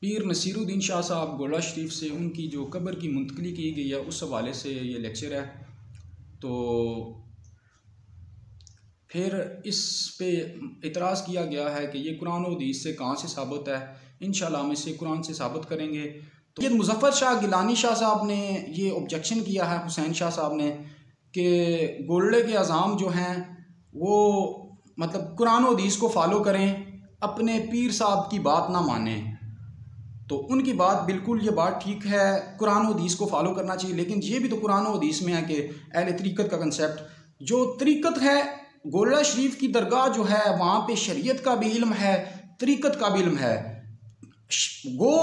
पीर नसीरुद्दीन शाह साहब गोला शरीफ से उनकी जो कब्र की मुंतकली की गई है उस हवाले से ये लेक्चर है। तो फिर इस पे इतराज़ किया गया है कि ये कुरान और हदीस से कहाँ से साबित है। इंशाल्लाह हम इसे कुरान से साबित करेंगे। तो ये मुज़फ़्फ़र शाह गिलानी शाह साहब ने ये ऑब्जेक्शन किया है हुसैन शाह साहब ने कि गोल्डे के अज़ाम जो हैं वो मतलब कुरान और हदीस को फॉलो करें, अपने पीर साहब की बात ना मानें। तो उनकी बात बिल्कुल ये बात ठीक है, कुरान और हदीस को फॉलो करना चाहिए, लेकिन ये भी तो कुरान और हदीस में है कि अहले तरीक़त का कंसेप्ट जो तरीक़त है, गोला शरीफ की दरगाह जो है वहाँ पे शरीयत का भी इल्म है, तरीक़त का भी इल्म है। वो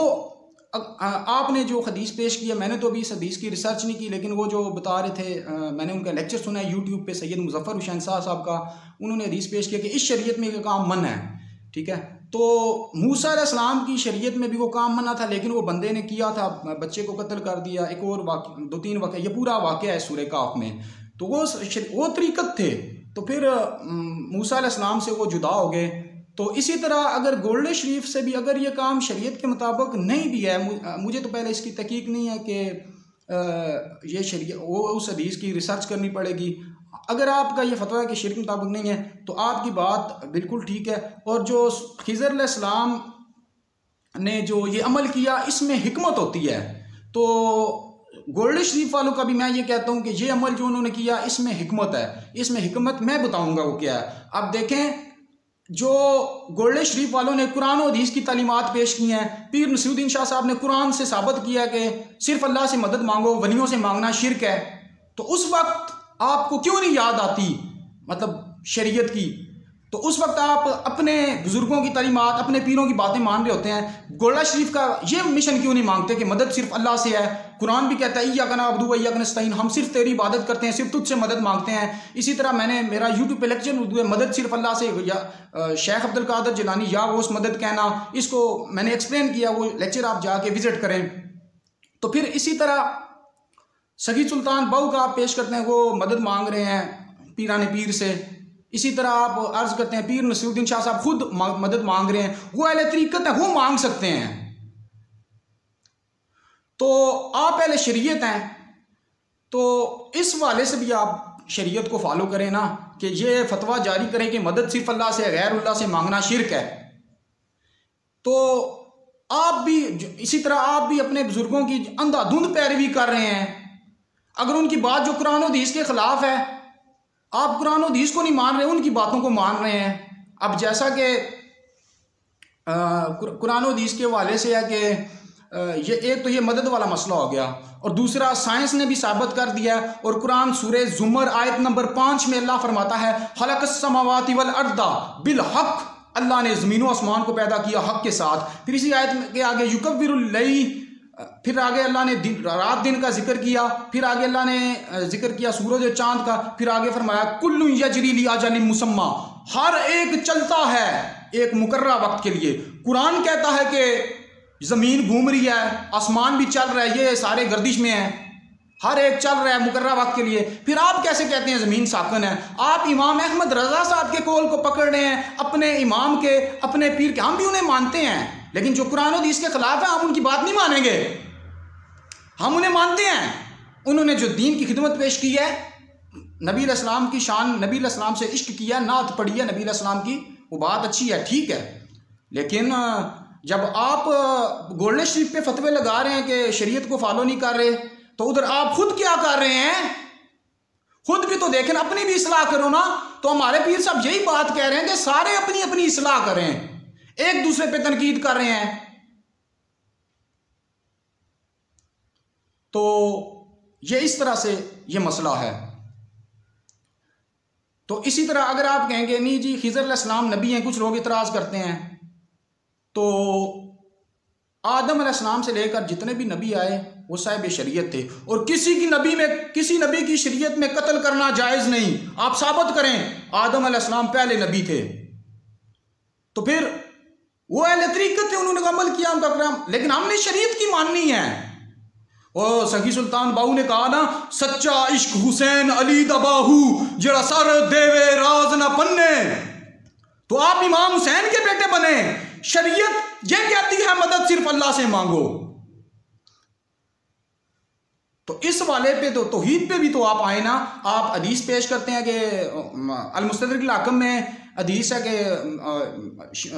आपने जो हदीस पेश किया, मैंने तो अभी इस हदीस की रिसर्च नहीं की, लेकिन वो जो बता रहे थे मैंने उनका लेक्चर सुना है यूट्यूब पे सैयद मुज़फ़्फ़र हुसैन शाह साहब का, उन्होंने हदीस पेश किया कि इस शरीयत में ये काम मन है, ठीक है। तो मूसा अलैहिस्सलाम की शरीयत में भी वो काम मना था, लेकिन वो बंदे ने किया था, बच्चे को कत्ल कर दिया। एक और वाक़या, 2-3 वाक़या, ये पूरा वाक़या है सूरह काफ में। तो वो तरीक़त थे, तो फिर मूसा अलैहिस्सलाम से वो जुदा हो गए। तो इसी तरह अगर गोल्डे शरीफ से भी अगर ये काम शरीयत के मुताबिक नहीं भी है, मुझे तो पहले इसकी तहकीक नहीं है कि ये शरीयत, वो उस हदीस की रिसर्च करनी पड़ेगी। अगर आपका ये फतवा है कि शरीयत के मुताबिक नहीं है तो आपकी बात बिल्कुल ठीक है। और जो खिज़र अलैहिस्सलाम ने जो ये अमल किया इसमें हिकमत होती है, तो गोल्डे शरीफ वालों का भी मैं ये कहता हूँ कि ये अमल जो उन्होंने किया इसमें हिकमत है। इसमें हिकमत मैं बताऊँगा वो क्या है। अब देखें, जो गोल्डे शरीफ वालों ने कुरान और हदीस की तालीमात पेश की हैं, पीर नसीरुद्दीन शाह साहब ने कुरान से साबित किया कि सिर्फ अल्लाह से मदद मांगो, वलियों से मांगना शिरक है। तो उस वक्त आपको क्यों नहीं याद आती मतलब शरीयत की? तो उस वक्त आप अपने बुजुर्गों की तालीमात, अपने पीरों की बातें मान रहे होते हैं। गोला शरीफ का ये मिशन क्यों नहीं मांगते कि मदद सिर्फ अल्लाह से है? कुरान भी कहता है इय्याका नअबुदु व इय्याका नस्तईन, हम सिर्फ तेरी इबादत करते हैं, सिर्फ तुझसे मदद मांगते हैं। इसी तरह मैंने मेरा यूट्यूब पे लेक्चर उर्दू है, मदद सिर्फ अल्लाह से, या शेख अब्दुल कादिर जिलानी या वो उस मदद कहना, इसको मैंने एक्सप्लेन किया, वो लेक्चर आप जाके विजिट करें। तो फिर इसी तरह सगी सुल्तान बहू का आप पेश करते हैं, वो मदद मांग रहे हैं पीराने पीर से। इसी तरह आप अर्ज करते हैं पीर नसीरुद्दीन शाह साहब खुद मदद मांग रहे हैं, वो अहले तरीक़त है, वो मांग सकते हैं। तो आप अहले शरीयत हैं, तो इस वाले से भी आप शरीयत को फॉलो करें ना, कि ये फतवा जारी करें कि मदद सिर्फ अल्लाह से, गैरुल्लाह से मांगना शिरक है। तो आप भी इसी तरह आप भी अपने बुजुर्गों की अंधाधुंध पैरवी कर रहे हैं। अगर उनकी बात जो कुरान और हदीस के खिलाफ है, आप कुरान और हदीस को नहीं मान रहे, उनकी बातों को मान रहे हैं। अब जैसा कि कुरान और हदीस के हवाले से है कि ये एक तो ये मदद वाला मसला हो गया, और दूसरा साइंस ने भी साबित कर दिया। और कुरान सूरह ज़ुमर आयत नंबर 5 में अल्लाह फरमाता है खलक़स समावाति वल अर्दा बिल हक़, अल्लाह ने ज़मीन व आसमान को पैदा किया हक़ के साथ। फिर इसी आयत के आगे युकव्विरुल लैल, फिर आगे अल्लाह ने रात दिन का जिक्र किया, फिर आगे अल्लाह ने जिक्र किया सूरज और चांद का, फिर आगे फरमाया कुल्लु यजरी ली अजलिन मुसम्मा, हर एक चलता है एक मुकर्ररा वक्त के लिए। कुरान कहता है कि ज़मीन घूम रही है, आसमान भी चल रहा है, ये सारे गर्दिश में है, हर एक चल रहा है मुकर्ररा वक्त के लिए। फिर आप कैसे कहते हैं ज़मीन साकन है? आप इमाम अहमद रज़ा साहब के कौल को पकड़ रहे हैं, अपने इमाम के, अपने पीर के। हम भी उन्हें मानते हैं, लेकिन जो कुरान और हदीस के खिलाफ है हम उनकी बात नहीं मानेंगे, हम उन्हें मानते हैं। उन्होंने जो दीन की खिदमत पेश की है, नबी अलैहिस्सलाम की शान, नबी अलैहिस्सलाम से इश्क किया, नात पढ़ी है नबी अलैहिस्सलाम की, वो बात अच्छी है, ठीक है। लेकिन जब आप गोल्डन शरीफ पे फतवे लगा रहे हैं कि शरीयत को फॉलो नहीं कर रहे, तो उधर आप खुद क्या कर रहे हैं? खुद भी तो देखें, अपनी भी इस्लाह करो ना। तो हमारे पीर साहब यही बात कह रहे हैं कि सारे अपनी अपनी इस्लाह करें, एक दूसरे पे तनकीद कर रहे हैं। तो ये इस तरह से ये मसला है। तो इसी तरह अगर आप कहेंगे नहीं जी खिज़र अलैहिस्सलाम नबी हैं, कुछ लोग इतराज़ करते हैं, तो आदम अलैहिस्सलाम से लेकर जितने भी नबी आए वो साहिब शरीयत थे, और किसी नबी की शरीयत में कत्ल करना जायज़ नहीं। आप साबित करें आदम अलैहिस्सलाम पहले नबी थे, तो फिर वो अहले तरीक़त थे, उन्होंने अमल किया उनका काम, लेकिन हमने शरीयत की माननी है। और सखी सुल्तान बाहू ने कहा ना, सच्चा इश्क हुसैन अली दा बाहू जड़ा सर देवे राज ना पन्ने। तो आप इमाम हुसैन के बेटे बने, शरीयत ये कहती है मदद सिर्फ अल्लाह से मांगो। तो इस वाले पे तो तौहीद पे भी तो आप आए ना। आप हदीस पेश करते हैं कि अल-मुस्तदरक अल-हकम में हदीस है कि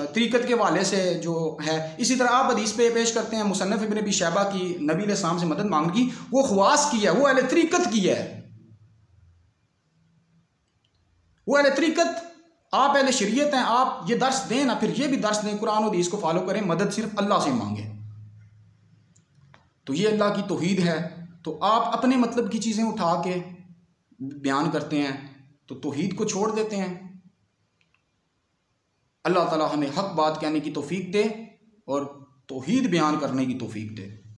तरीक़त के वाले से जो है, इसी तरह आप हदीस पे पेश करते हैं मुसन्नफ़ इब्न अबी शैबा की, नबी अलैहिस्सलाम से मदद मांगने की, वो ख़वास की है, वो अहले तरीक़त की है, वो अहले तरीक़त। आप अहले शरीयत हैं, आप ये दर्स दें ना, फिर ये भी दर्स दें, कुरान और हदीस को फॉलो करें, मदद सिर्फ अल्लाह से मांगे। तो ये अल्लाह की तौहीद है। तो आप अपने मतलब की चीज़ें उठा के बयान करते हैं तो तौहीद को छोड़ देते हैं। अल्लाह ताला हमें हक बात कहने की तौफीक दे और तौहीद बयान करने की तौफीक दे।